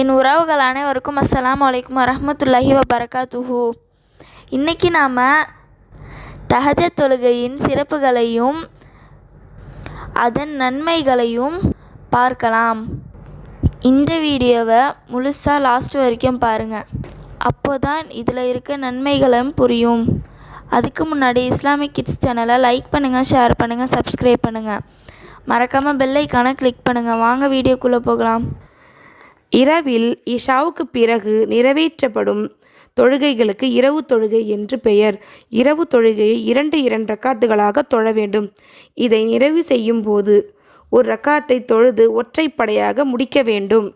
என் உறவுகள் அனைவருக்கும் அஸ்ஸலாமு அலைக்கும் வரஹ்மத்துல்லாஹி வபரகாத்துஹு. இன்றைக்கி நாம் தஹஜ்ஜத் தொழுகையின் சிறப்புகளையும் அதன் நன்மைகளையும் பார்க்கலாம். இந்த வீடியோவை முழுசாக லாஸ்ட் வரைக்கும் பாருங்கள். அப்போ தான் இதில் இருக்க நன்மைகளும் புரியும். அதுக்கு முன்னாடி இஸ்லாமிக் கிட்ஸ் சேனலை லைக் பண்ணுங்கள், ஷேர் பண்ணுங்கள், சப்ஸ்கிரைப் பண்ணுங்கள். மறக்காமல் பெல் ஐக்கானை கிளிக் பண்ணுங்கள். வாங்க வீடியோக்குள்ளே போகலாம். இரவில் இஷாவுக்கு பிறகு நிறைவேற்றப்படும் தொழுகைகளுக்கு இரவு தொழுகை என்று பெயர். இரவு தொழுகையை 2 ரக்காத்துகளாக தொழ வேண்டும். இதை நிறைவு செய்யும் போது ஒரு ரக்காத்தை தொழுது ஒற்றைப்படையாக முடிக்க வேண்டும்.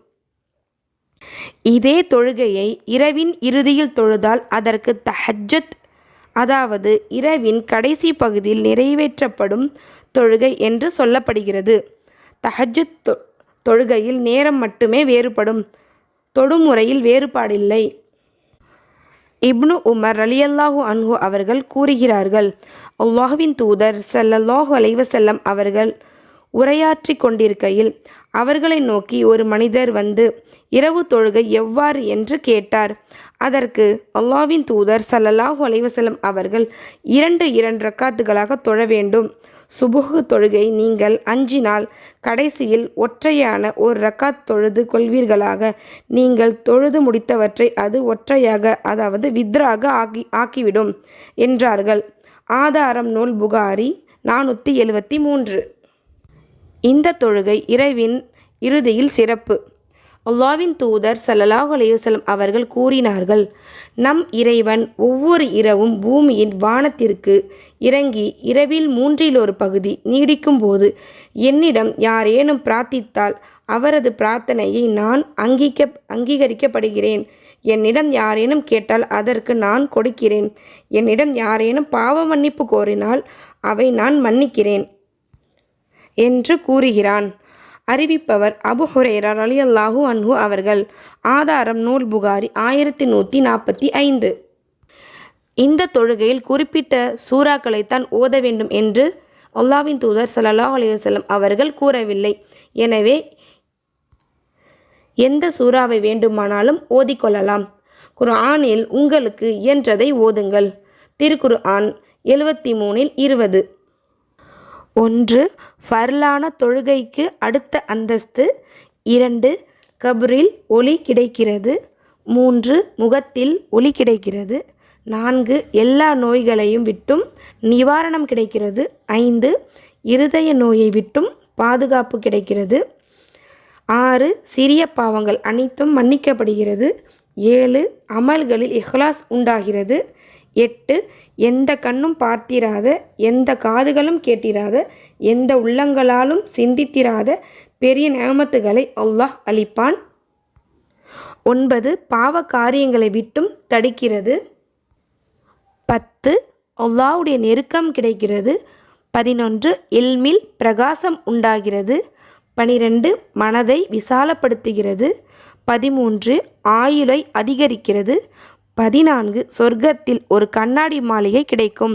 இதே தொழுகையை இரவின் இறுதியில் தொழுதால் அதற்கு தஹஜ்ஜத், அதாவது இரவின் கடைசி பகுதியில் நிறைவேற்றப்படும் தொழுகை என்று சொல்லப்படுகிறது. தஹஜ்ஜத் தொழுகையில் நேரம் மட்டுமே வேறுபடும், தொடுமுறையில் வேறுபாடில்லை. இப்னு உமர் ரலியல்லாஹு அன்ஹு அவர்கள் கூறுகிறார்கள், அல்லாஹ்வின் தூதர் ஸல்லல்லாஹு அலைஹி வஸல்லம் அவர்கள் உரையாற்றி கொண்டிருக்கையில் அவர்களை நோக்கி ஒரு மனிதர் வந்து இரவு தொழுகை எவ்வாறு என்று கேட்டார். அதற்கு அல்லாஹ்வின் தூதர் ஸல்லல்லாஹு அலைஹி வஸல்லம் அவர்கள் 2 ரக்காத்துகளாக தொழ வேண்டும். சுபுஹ் தொழுகை நீங்கள் அஞ்சினால் கடைசியில் ஒற்றையான ஒரு ரக்காத் தொழுது கொள்வீர்களாக. நீங்கள் தொழுது முடித்தவற்றை அது ஒற்றையாக, அதாவது வித்ராக ஆக்கிவிடும் என்றார்கள். ஆதாரம் நூல் புகாரி 473. இந்த தொழுகை இரவின் இறுதியில் சிறப்பு. அல்லாஹ்வின் தூதர் ஸல்லல்லாஹு அலைஹி வஸல்லம் அவர்கள் கூறினார்கள், நம் இறைவன் ஒவ்வொரு இரவும் பூமியின் வானத்திற்கு இறங்கி இரவில் 1/3 பகுதி நீடிக்கும் போது என்னிடம் யாரேனும் பிரார்த்தித்தால் அவரது பிரார்த்தனையை நான் அங்கீகரிக்கப்படுகிறேன். என்னிடம் யாரேனும் கேட்டால் அதற்கு நான் கொடுக்கிறேன். என்னிடம் யாரேனும் பாவ மன்னிப்பு கோரினால் அவை நான் மன்னிக்கிறேன் என்று கூறுகிறான். அறிவிப்பவர் அபு ஹுரைரா ரலியல்லாஹு அன்ஹு அவர்கள். ஆதாரம் நூல் புகாரி 1145. இந்த தொழுகையில் குறிப்பிட்ட சூறாக்களைத்தான் ஓத வேண்டும் என்று அல்லாஹ்வின் தூதர் ஸல்லல்லாஹு அலைஹி வஸல்லம் அவர்கள் கூறவில்லை. எனவே எந்த சூறாவை வேண்டுமானாலும் ஓதிக்கொள்ளலாம். குர்ஆனில் உங்களுக்கு இயன்றதை ஓதுங்கள். திருக்குர்ஆன் 73:20. 1. ஃபர்லான தொழுகைக்கு அடுத்த அந்தஸ்து. 2. கபரில் ஒளி கிடைக்கிறது. 3. முகத்தில் ஒளி கிடைக்கிறது. 4. எல்லா நோய்களையும் விட்டும் நிவாரணம் கிடைக்கிறது. 5. இருதய நோயை விட்டும் பாதுகாப்பு கிடைக்கிறது. 6. சிறிய பாவங்கள் அனைத்தும் மன்னிக்கப்படுகிறது. 7. அமல்களில் இஹ்லாஸ் உண்டாகிறது. 8. எந்த கண்ணும் பார்த்திராத, எந்த காதுகளும் கேட்டிராத, எந்த உள்ளங்களாலும் சிந்தித்திராத பெரிய நிஅமத்துகளை அல்லாஹ் அளிப்பான். 9. பாவ காரியங்களை விட்டும் தடுக்கிறது. 10. அல்லாஹ்வுடைய நெருக்கம் கிடைக்கிறது. 11. இல்மில் பிரகாசம் உண்டாகிறது. 12. மனதை விசாலப்படுத்துகிறது. 13. ஆயுளை அதிகரிக்கிறது. 14. சொர்க்கத்தில் ஒரு கண்ணாடி மாளிகை கிடைக்கும்.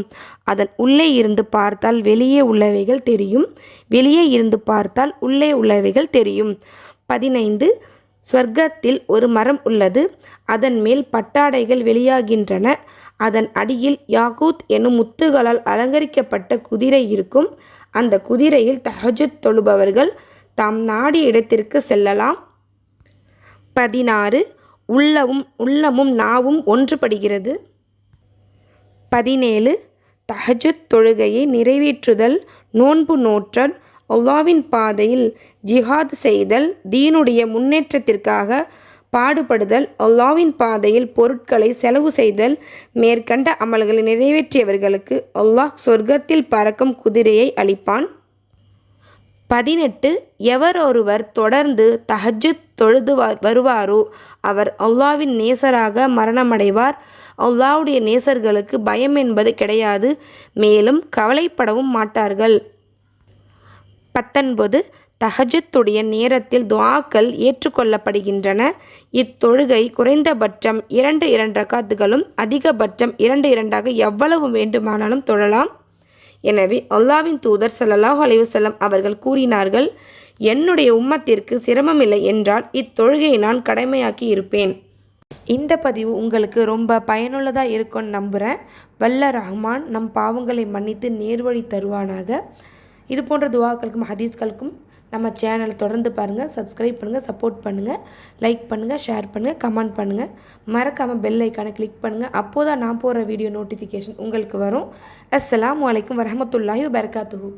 அதன் உள்ளே இருந்து பார்த்தால் வெளியே உள்ளவைகள் தெரியும், வெளியே இருந்து பார்த்தால் உள்ளே உள்ளவைகள் தெரியும். 15. சொர்க்கத்தில் ஒரு மரம் உள்ளது. அதன் மேல் பட்டாடைகள் வெளியாகின்றன. அதன் அடியில் யாகூத் எனும் முத்துகளால் அலங்கரிக்கப்பட்ட குதிரை இருக்கும். அந்த குதிரையில் தஹஜ்ஜத் தொழுபவர்கள் தாம் நாடிய இடத்திற்கு செல்லலாம். 16. உள்ளமும் நாவும் ஒன்றுபடுகிறது. 17. தஹஜ்ஜத் தொழுகையை நிறைவேற்றுதல், நோன்பு நோற்றல், அல்லாஹ்வின் பாதையில் ஜிஹாத் செய்தல், தீனுடைய முன்னேற்றத்திற்காக பாடுபடுதல், அல்லாஹ்வின் பாதையில் பொருட்களை செலவு செய்தல், மேற்கண்ட அமல்களை நிறைவேற்றியவர்களுக்கு அல்லாஹ் சொர்க்கத்தில் பறக்கும் குதிரையை அளிப்பான். 18. எவரொருவர் தொடர்ந்து தஹஜ்ஜத் தொழுது வருவாரோ அவர் அல்லாஹ்வின் நேசராக மரணமடைவார். அல்லாஹ்வுடைய நேசர்களுக்கு பயம் என்பது கிடையாது, மேலும் கவலைப்படவும் மாட்டார்கள். 19. தஹஜ்ஜத்துடைய நேரத்தில் துஆக்கள் ஏற்றுக்கொள்ளப்படுகின்றன. இத்தொழுகை குறைந்தபட்சம் 2 ரக்காத்துகளும் அதிகபட்சம் 2 எவ்வளவு வேண்டுமானாலும் தொழலாம். எனவே அல்லாஹ்வின் தூதர் ஸல்லல்லாஹு அலைஹி வஸல்லம் அவர்கள் கூறினார்கள், என்னுடைய உம்மத்திற்கு சிரமமில்லை என்றால் இத்தொழுகையை நான் கடமையாக்கி இருப்பேன். இந்த பதிவு உங்களுக்கு ரொம்ப பயனுள்ளதாக இருக்கும்னு நம்புகிறேன். வல்ல ரஹ்மான் நம் பாவங்களை மன்னித்து நேர்வழி தருவானாக. இது போன்ற துவாக்களுக்கும் ஹதீஸ்களுக்கும் நம்ம சேனலை தொடர்ந்து பாருங்கள், சப்ஸ்கிரைப் பண்ணுங்கள், சப்போர்ட் பண்ணுங்கள், லைக் பண்ணுங்கள், ஷேர் பண்ணுங்கள், கமெண்ட் பண்ணுங்கள். மறக்காமல் பெல் ஐக்கானை கிளிக் பண்ணுங்கள். அப்போது தான் நான் போடுற வீடியோ நோட்டிஃபிகேஷன் உங்களுக்கு வரும். அஸ்ஸலாமு அலைக்கும் வரஹ்மத்துல்லாஹி வபரகாத்துஹு.